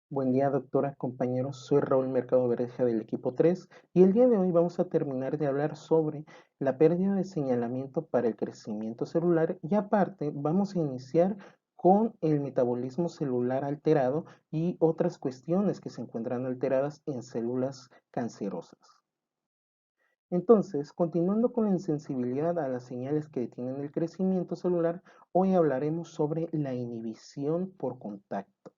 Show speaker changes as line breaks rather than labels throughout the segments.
Buen día, doctora, compañeros. Soy Raúl Mercado Verdeja del equipo 3 y el día de hoy vamos a terminar de hablar sobre la pérdida de señalamiento para el crecimiento celular y aparte vamos a iniciar con el metabolismo celular alterado y otras cuestiones que se encuentran alteradas en células cancerosas. Entonces, continuando con la insensibilidad a las señales que detienen el crecimiento celular, hoy hablaremos sobre la inhibición por contacto.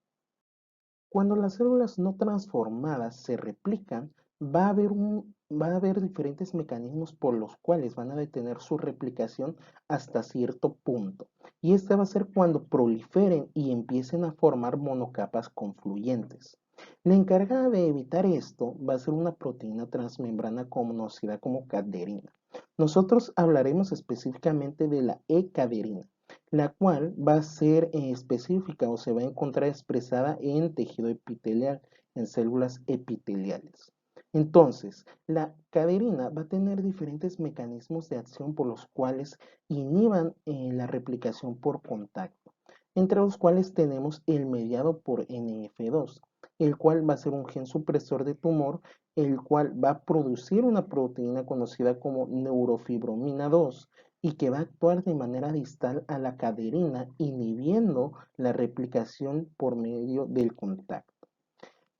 Cuando las células no transformadas se replican, va a haber diferentes mecanismos por los cuales van a detener su replicación hasta cierto punto. Y este va a ser cuando proliferen y empiecen a formar monocapas confluyentes. La encargada de evitar esto va a ser una proteína transmembrana conocida como caderina. Nosotros hablaremos específicamente de la E-caderina, la cual va a ser específica o se va a encontrar expresada en tejido epitelial, en células epiteliales. Entonces, la caderina va a tener diferentes mecanismos de acción por los cuales inhiban la replicación por contacto, entre los cuales tenemos el mediado por NF2, el cual va a ser un gen supresor de tumor, el cual va a producir una proteína conocida como neurofibromina 2 y que va a actuar de manera distal a la caderina, inhibiendo la replicación por medio del contacto.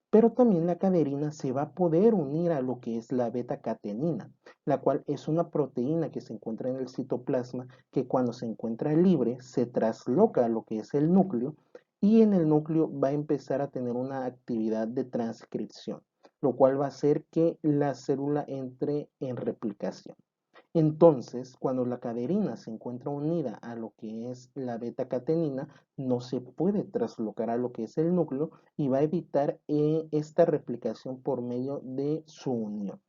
Pero también la caderina se va a poder unir a lo que es la beta-catenina, la cual es una proteína que se encuentra en el citoplasma que cuando se encuentra libre se trasloca a lo que es el núcleo y en el núcleo va a empezar a tener una actividad de transcripción, lo cual va a hacer que la célula entre en replicación. Entonces, cuando la caderina se encuentra unida a lo que es la beta-catenina, no se puede traslocar a lo que es el núcleo y va a evitar esta replicación por medio de su unión.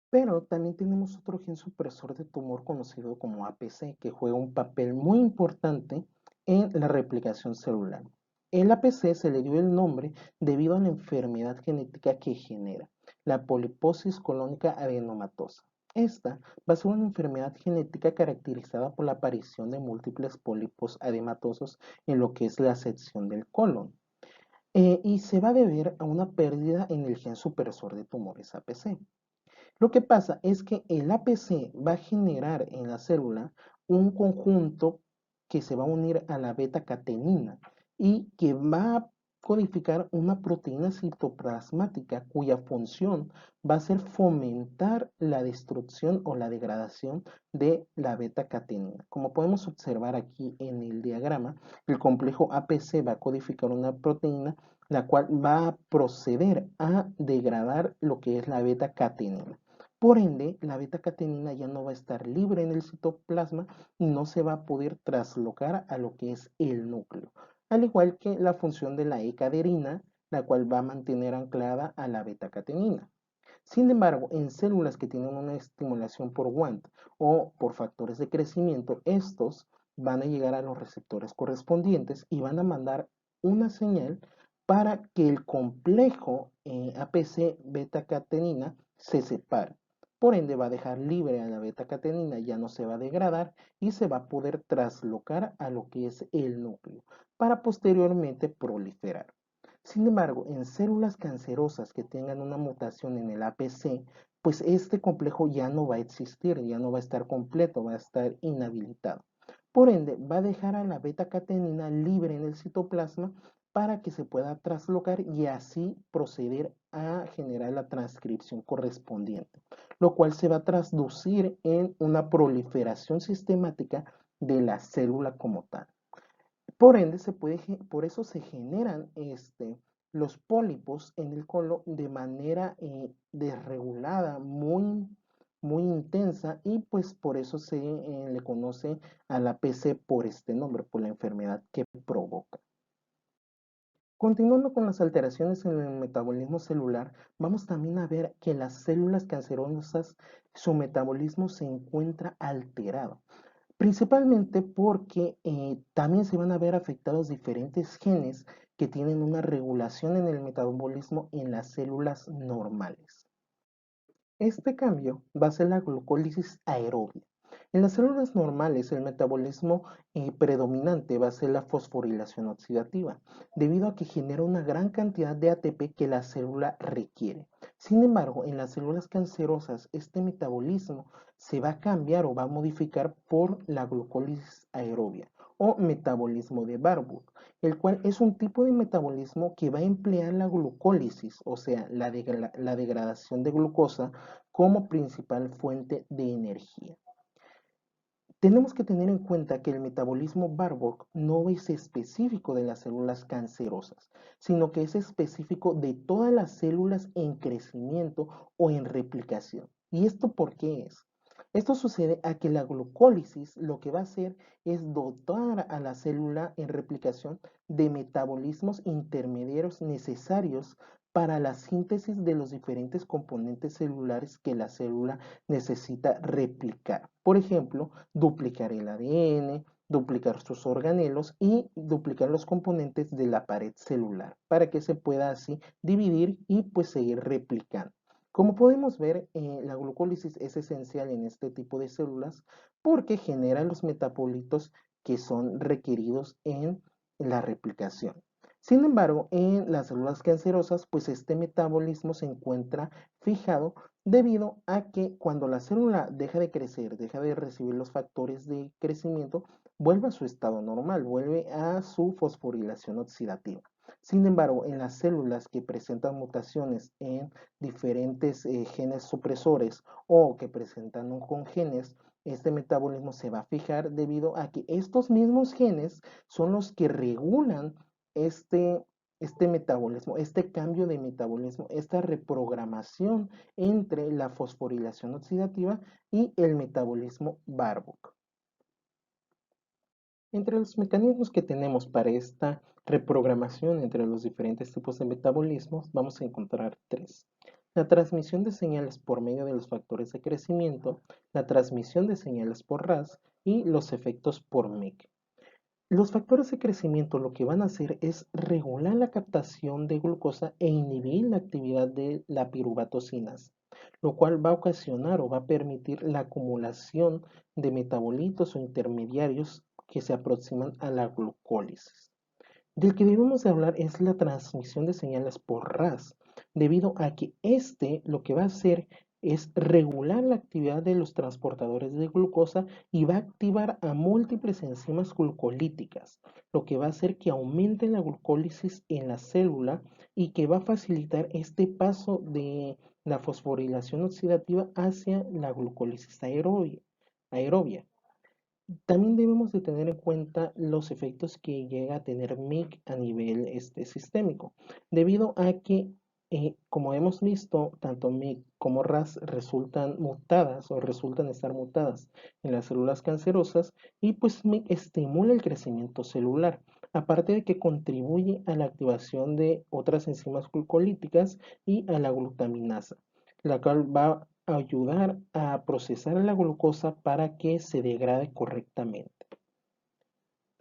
Pero también tenemos otro gen supresor de tumor conocido como APC, que juega un papel muy importante en la replicación celular. El APC se le dio el nombre debido a la enfermedad genética que genera, la poliposis colónica adenomatosa. Esta va a ser una enfermedad genética caracterizada por la aparición de múltiples pólipos adematosos en lo que es la sección del colon. Y se va a deber a una pérdida en el gen supresor de tumores APC. Lo que pasa es que el APC va a generar en la célula un conjunto que se va a unir a la beta-catenina y que va a codificar una proteína citoplasmática cuya función va a ser fomentar la destrucción o la degradación de la beta-catenina. Como podemos observar aquí en el diagrama, el complejo APC va a codificar una proteína la cual va a proceder a degradar lo que es la beta-catenina. Por ende, la beta-catenina ya no va a estar libre en el citoplasma y no se va a poder traslocar a lo que es el núcleo, al igual que la función de la E-caderina, la cual va a mantener anclada a la beta-catenina. Sin embargo, en células que tienen una estimulación por WANT o por factores de crecimiento, estos van a llegar a los receptores correspondientes y van a mandar una señal para que el complejo APC beta-catenina se separe. Por ende, va a dejar libre a la beta-catenina, ya no se va a degradar y se va a poder traslocar a lo que es el núcleo para posteriormente proliferar. Sin embargo, en células cancerosas que tengan una mutación en el APC, pues este complejo ya no va a existir, ya no va a estar completo, va a estar inhabilitado. Por ende, va a dejar a la beta-catenina libre en el citoplasma para que se pueda traslocar y así proceder a generar la transcripción correspondiente, lo cual se va a traducir en una proliferación sistemática de la célula como tal. Por ende, por eso se generan los pólipos en el colon de manera desregulada, muy intensa, y pues por eso se le conoce a la PC por este nombre, por la enfermedad que provoca. Continuando con las alteraciones en el metabolismo celular, vamos también a ver que las células cancerosas, su metabolismo se encuentra alterado. Principalmente porque también se van a ver afectados diferentes genes que tienen una regulación en el metabolismo en las células normales. Este cambio va a ser la glucólisis aerobia. En las células normales, el metabolismo predominante va a ser la fosforilación oxidativa, debido a que genera una gran cantidad de ATP que la célula requiere. Sin embargo, en las células cancerosas, este metabolismo se va a cambiar o va a modificar por la glucólisis aerobia o metabolismo de Warburg, el cual es un tipo de metabolismo que va a emplear la glucólisis, o sea, la degradación de glucosa, como principal fuente de energía. Tenemos que tener en cuenta que el metabolismo Warburg no es específico de las células cancerosas, sino que es específico de todas las células en crecimiento o en replicación. ¿Y esto por qué es? Esto sucede a que la glucólisis lo que va a hacer es dotar a la célula en replicación de metabolismos intermediarios necesarios para la síntesis de los diferentes componentes celulares que la célula necesita replicar. Por ejemplo, duplicar el ADN, duplicar sus organelos y duplicar los componentes de la pared celular para que se pueda así dividir y pues seguir replicando. Como podemos ver, la glucólisis es esencial en este tipo de células porque genera los metabolitos que son requeridos en la replicación. Sin embargo, en las células cancerosas, pues este metabolismo se encuentra fijado debido a que cuando la célula deja de crecer, deja de recibir los factores de crecimiento, vuelve a su estado normal, vuelve a su fosforilación oxidativa. Sin embargo, en las células que presentan mutaciones en diferentes genes supresores o que presentan oncogenes, este metabolismo se va a fijar debido a que estos mismos genes son los que regulan este, este metabolismo, este cambio de metabolismo, esta reprogramación entre la fosforilación oxidativa y el metabolismo Warburg. Entre los mecanismos que tenemos para esta reprogramación entre los diferentes tipos de metabolismos, vamos a encontrar tres. La transmisión de señales por medio de los factores de crecimiento, la transmisión de señales por RAS y los efectos por MEC. Los factores de crecimiento lo que van a hacer es regular la captación de glucosa e inhibir la actividad de la piruvato sinasa, lo cual va a ocasionar o va a permitir la acumulación de metabolitos o intermediarios que se aproximan a la glucólisis. Del que debemos de hablar es la transmisión de señales por RAS, debido a que este lo que va a hacer es regular la actividad de los transportadores de glucosa y va a activar a múltiples enzimas glucolíticas, lo que va a hacer que aumente la glucólisis en la célula y que va a facilitar este paso de la fosforilación oxidativa hacia la glucólisis aerobia. También debemos de tener en cuenta los efectos que llega a tener MIC a nivel sistémico, debido a que, como hemos visto, tanto MIC como RAS resultan mutadas o resultan estar mutadas en las células cancerosas y pues MIC estimula el crecimiento celular, aparte de que contribuye a la activación de otras enzimas glucolíticas y a la glutaminasa, la cual va ayudar a procesar la glucosa para que se degrade correctamente.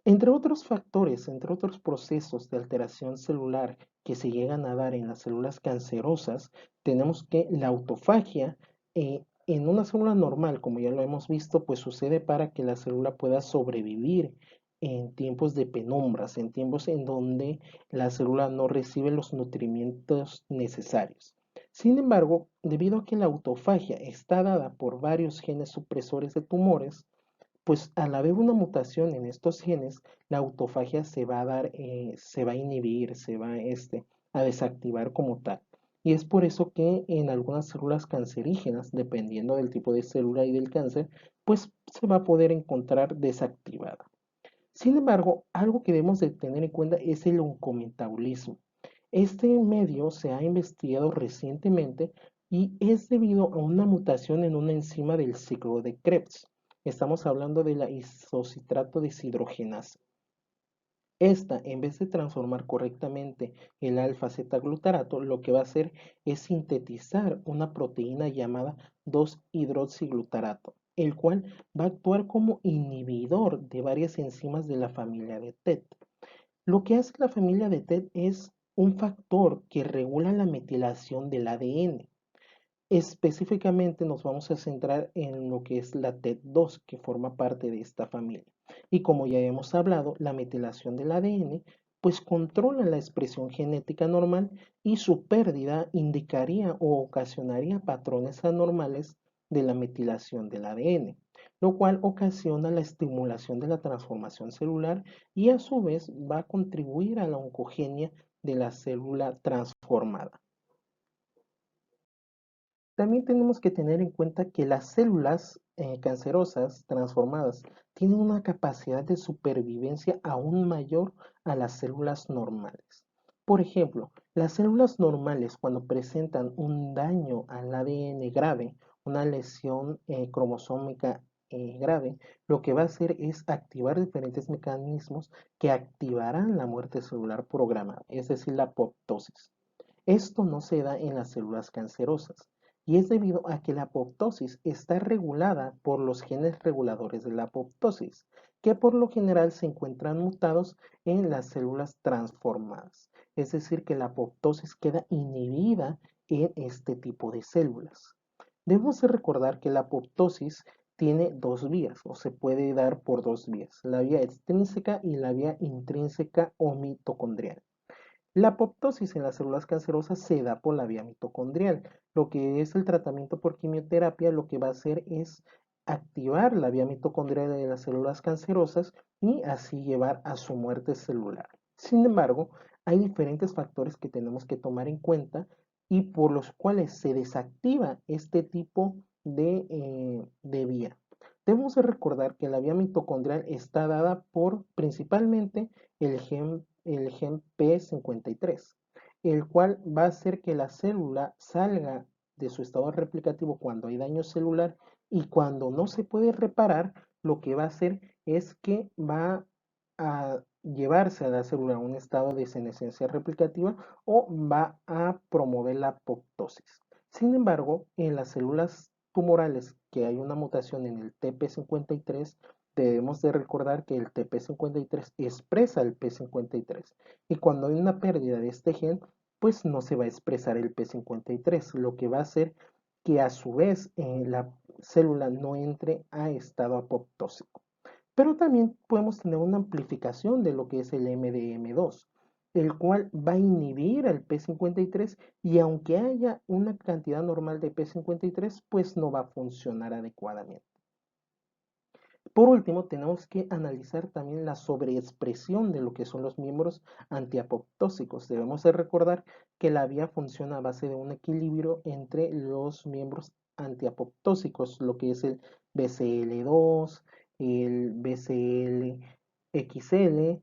Entre otros factores, entre otros procesos de alteración celular que se llegan a dar en las células cancerosas, tenemos que la autofagia en una célula normal, como ya lo hemos visto, pues sucede para que la célula pueda sobrevivir en tiempos de penumbras, en tiempos en donde la célula no recibe los nutrimentos necesarios. Sin embargo, debido a que la autofagia está dada por varios genes supresores de tumores, pues al haber una mutación en estos genes, la autofagia se va a dar, se va a inhibir, se va a desactivar como tal. Y es por eso que en algunas células cancerígenas, dependiendo del tipo de célula y del cáncer, pues se va a poder encontrar desactivada. Sin embargo, algo que debemos de tener en cuenta es el oncometabolismo. Este medio se ha investigado recientemente y es debido a una mutación en una enzima del ciclo de Krebs. Estamos hablando de la isocitrato deshidrogenasa. Esta, en vez de transformar correctamente el alfa-zeta-glutarato, lo que va a hacer es sintetizar una proteína llamada 2-hidroxiglutarato, el cual va a actuar como inhibidor de varias enzimas de la familia de TET. Lo que hace la familia de TET es un factor que regula la metilación del ADN. Específicamente nos vamos a centrar en lo que es la TET2, que forma parte de esta familia. Y como ya hemos hablado, la metilación del ADN pues controla la expresión genética normal y su pérdida indicaría o ocasionaría patrones anormales de la metilación del ADN, lo cual ocasiona la estimulación de la transformación celular y a su vez va a contribuir a la oncogenia de la célula transformada. También tenemos que tener en cuenta que las células cancerosas transformadas tienen una capacidad de supervivencia aún mayor a las células normales. Por ejemplo, las células normales cuando presentan un daño al ADN grave, una lesión cromosómica grave, lo que va a hacer es activar diferentes mecanismos que activarán la muerte celular programada, es decir, la apoptosis. Esto no se da en las células cancerosas y es debido a que la apoptosis está regulada por los genes reguladores de la apoptosis, que por lo general se encuentran mutados en las células transformadas. Es decir, que la apoptosis queda inhibida en este tipo de células. Debemos de recordar que la apoptosis tiene dos vías o se puede dar por dos vías, la vía extrínseca y la vía intrínseca o mitocondrial. La apoptosis en las células cancerosas se da por la vía mitocondrial. Lo que es el tratamiento por quimioterapia, lo que va a hacer es activar la vía mitocondrial de las células cancerosas y así llevar a su muerte celular. Sin embargo, hay diferentes factores que tenemos que tomar en cuenta y por los cuales se desactiva este tipo de vía. Debemos de recordar que la vía mitocondrial está dada por principalmente el gen P53, el cual va a hacer que la célula salga de su estado replicativo cuando hay daño celular y cuando no se puede reparar, lo que va a hacer es que va a llevarse a la célula a un estado de senescencia replicativa o va a promover la apoptosis. Sin embargo, en las células tumorales que hay una mutación en el TP53, debemos de recordar que el TP53 expresa el P53 y cuando hay una pérdida de este gen, pues no se va a expresar el P53, lo que va a hacer que a su vez la célula no entre a estado apoptósico. Pero también podemos tener una amplificación de lo que es el MDM2, el cual va a inhibir al P53 y aunque haya una cantidad normal de P53, pues no va a funcionar adecuadamente. Por último, tenemos que analizar también la sobreexpresión de lo que son los miembros antiapoptósicos. Debemos de recordar que la vía funciona a base de un equilibrio entre los miembros antiapoptósicos, lo que es el BCL2, el BCL-XL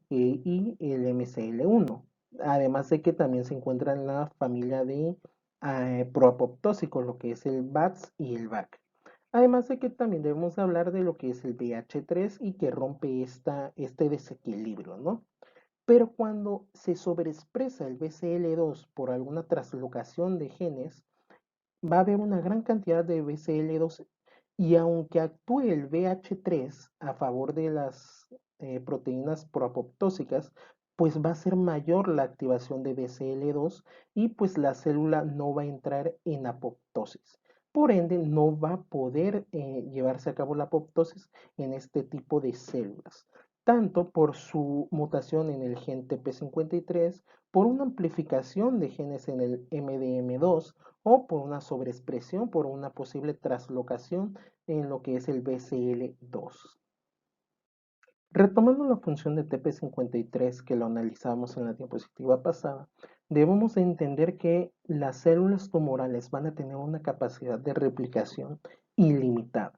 y el MCL1. Además de que también se encuentra en la familia de proapoptósicos, lo que es el BATS y el BAC. Además de que también debemos hablar de lo que es el BH3 y que rompe este desequilibrio, ¿no? Pero cuando se sobreexpresa el BCL2 por alguna translocación de genes, va a haber una gran cantidad de BCL2 y aunque actúe el BH3 a favor de las proteínas proapoptósicas, pues va a ser mayor la activación de BCL2 y pues la célula no va a entrar en apoptosis. Por ende, no va a poder llevarse a cabo la apoptosis en este tipo de células, tanto por su mutación en el gen TP53, por una amplificación de genes en el MDM2 o por una sobreexpresión, por una posible traslocación en lo que es el BCL2. Retomando la función de TP53 que lo analizamos en la diapositiva pasada, debemos entender que las células tumorales van a tener una capacidad de replicación ilimitada.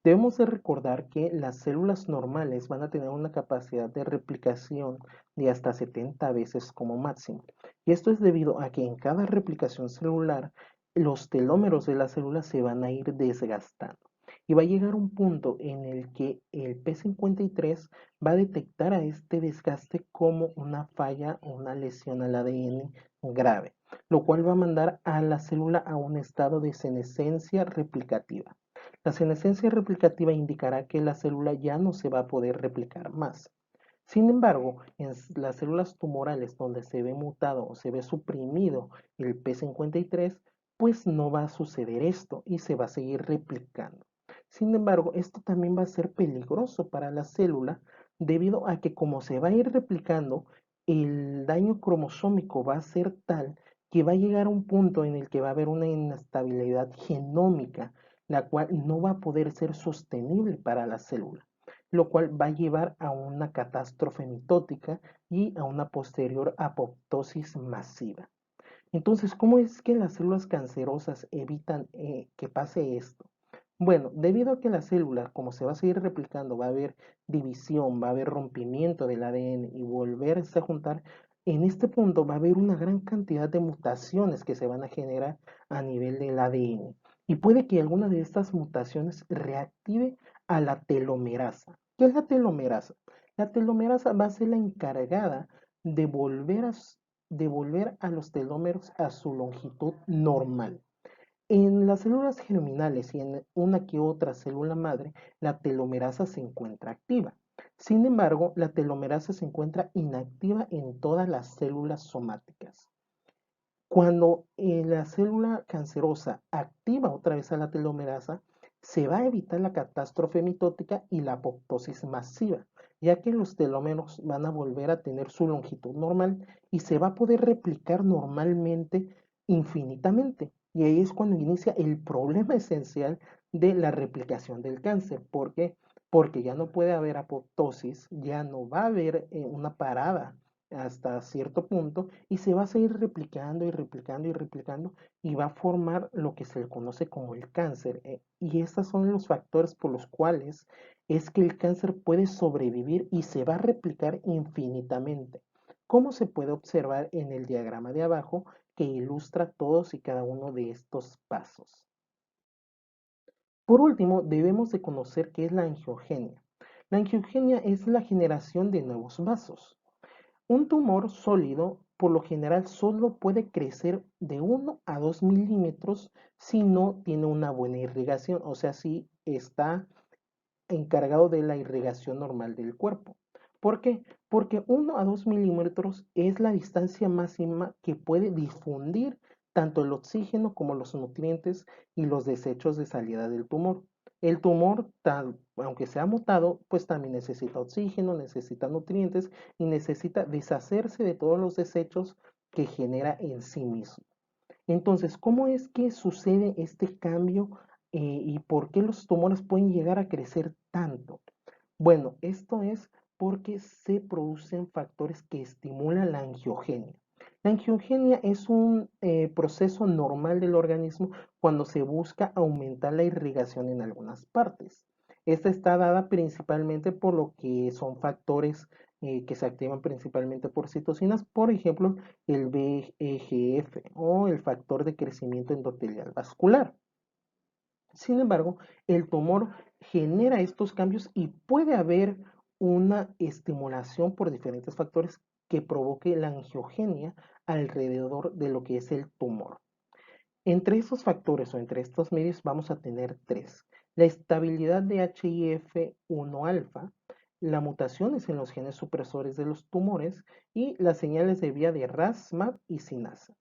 Debemos de recordar que las células normales van a tener una capacidad de replicación de hasta 70 veces como máximo. Y esto es debido a que en cada replicación celular los telómeros de la célula se van a ir desgastando. Y va a llegar un punto en el que el P53 va a detectar a este desgaste como una falla o una lesión al ADN grave, lo cual va a mandar a la célula a un estado de senescencia replicativa. La senescencia replicativa indicará que la célula ya no se va a poder replicar más. Sin embargo, en las células tumorales donde se ve mutado o se ve suprimido el P53, pues no va a suceder esto y se va a seguir replicando. Sin embargo, esto también va a ser peligroso para la célula debido a que como se va a ir replicando, el daño cromosómico va a ser tal que va a llegar a un punto en el que va a haber una inestabilidad genómica, la cual no va a poder ser sostenible para la célula, lo cual va a llevar a una catástrofe mitótica y a una posterior apoptosis masiva. Entonces, ¿cómo es que las células cancerosas evitan que pase esto? Bueno, debido a que la célula, como se va a seguir replicando, va a haber división, va a haber rompimiento del ADN y volverse a juntar, en este punto va a haber una gran cantidad de mutaciones que se van a generar a nivel del ADN. Y puede que alguna de estas mutaciones reactive a la telomerasa. ¿Qué es la telomerasa? La telomerasa va a ser la encargada de volver a los telómeros a su longitud normal. En las células germinales y en una que otra célula madre, la telomerasa se encuentra activa. Sin embargo, la telomerasa se encuentra inactiva en todas las células somáticas. Cuando la célula cancerosa activa otra vez a la telomerasa, se va a evitar la catástrofe mitótica y la apoptosis masiva, ya que los telómeros van a volver a tener su longitud normal y se va a poder replicar normalmente infinitamente. Y ahí es cuando inicia el problema esencial de la replicación del cáncer. ¿Por qué? Porque ya no puede haber apoptosis, ya no va a haber una parada hasta cierto punto y se va a seguir replicando y replicando y replicando y va a formar lo que se le conoce como el cáncer. Y estos son los factores por los cuales es que el cáncer puede sobrevivir y se va a replicar infinitamente, como se puede observar en el diagrama de abajo que ilustra todos y cada uno de estos pasos. Por último, debemos de conocer qué es la angiogenia. La angiogenia es la generación de nuevos vasos. Un tumor sólido, por lo general, solo puede crecer de 1 a 2 milímetros si no tiene una buena irrigación, o sea, si está encargado de la irrigación normal del cuerpo. ¿Por qué? Porque 1 a 2 milímetros es la distancia máxima que puede difundir tanto el oxígeno como los nutrientes y los desechos de salida del tumor. El tumor, aunque sea mutado, pues también necesita oxígeno, necesita nutrientes y necesita deshacerse de todos los desechos que genera en sí mismo. Entonces, ¿cómo es que sucede este cambio y por qué los tumores pueden llegar a crecer tanto? Bueno, esto es porque se producen factores que estimulan la angiogenia. La angiogenia es un proceso normal del organismo cuando se busca aumentar la irrigación en algunas partes. Esta está dada principalmente por lo que son factores que se activan principalmente por citocinas, por ejemplo, el VEGF o el factor de crecimiento endotelial vascular. Sin embargo, el tumor genera estos cambios y puede haber una estimulación por diferentes factores que provoque la angiogenia alrededor de lo que es el tumor. Entre estos factores o entre estos medios vamos a tener tres. La estabilidad de HIF1 alfa, las mutaciones en los genes supresores de los tumores y las señales de vía de RAS, MAP y SINASA.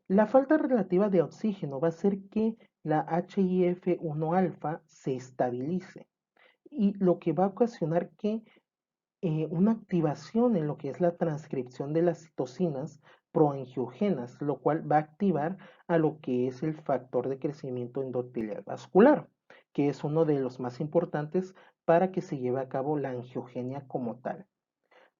La falta relativa de oxígeno va a hacer que la HIF1 alfa se estabilice y lo que va a ocasionar que una activación en lo que es la transcripción de las citocinas proangiogenas, lo cual va a activar a lo que es el factor de crecimiento endotelial vascular, que es uno de los más importantes para que se lleve a cabo la angiogenia como tal.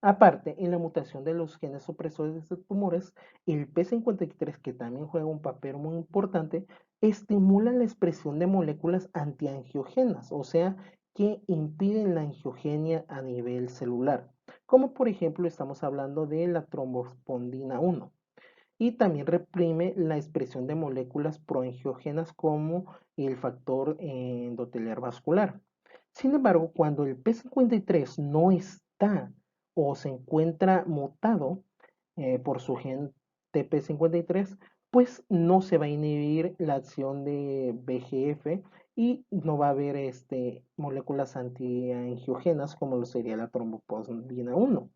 Aparte, en la mutación de los genes supresores de tumores, el P53, que también juega un papel muy importante, estimula la expresión de moléculas antiangiogenas, o sea, que impiden la angiogenia a nivel celular, como por ejemplo estamos hablando de la trombofondina 1, y también reprime la expresión de moléculas proangiogenas como el factor endotelial vascular. Sin embargo, cuando el P53 no está o se encuentra mutado por su gen TP53, pues no se va a inhibir la acción de VEGF y no va a haber moléculas antiangiogenas como lo sería la tromboplasmina 1.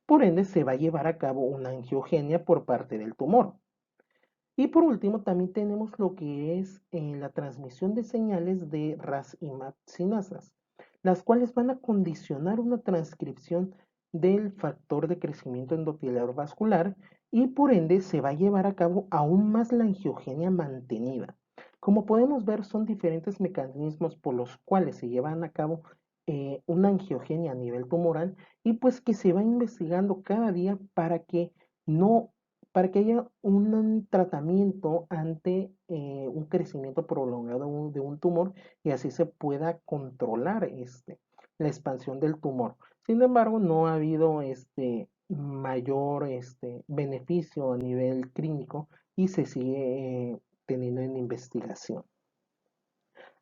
Por ende, se va a llevar a cabo una angiogenia por parte del tumor. Y por último, también tenemos lo que es la transmisión de señales de RAS y MAP sinasas, las cuales van a condicionar una transcripción del factor de crecimiento endotelial vascular y por ende se va a llevar a cabo aún más la angiogenia mantenida. Como podemos ver, son diferentes mecanismos por los cuales se llevan a cabo una angiogenia a nivel tumoral y pues que se va investigando cada día no para que haya un tratamiento ante un crecimiento prolongado de un tumor y así se pueda controlar la expansión del tumor. Sin embargo, no ha habido mayor beneficio a nivel clínico y se sigue teniendo en investigación.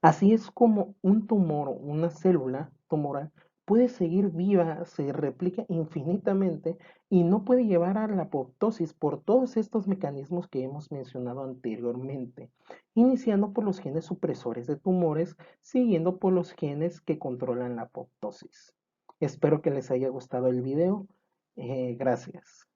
Así es como un tumor, una célula tumoral, puede seguir viva, se replica infinitamente y no puede llevar a la apoptosis por todos estos mecanismos que hemos mencionado anteriormente, iniciando por los genes supresores de tumores, siguiendo por los genes que controlan la apoptosis. Espero que les haya gustado el video. Gracias.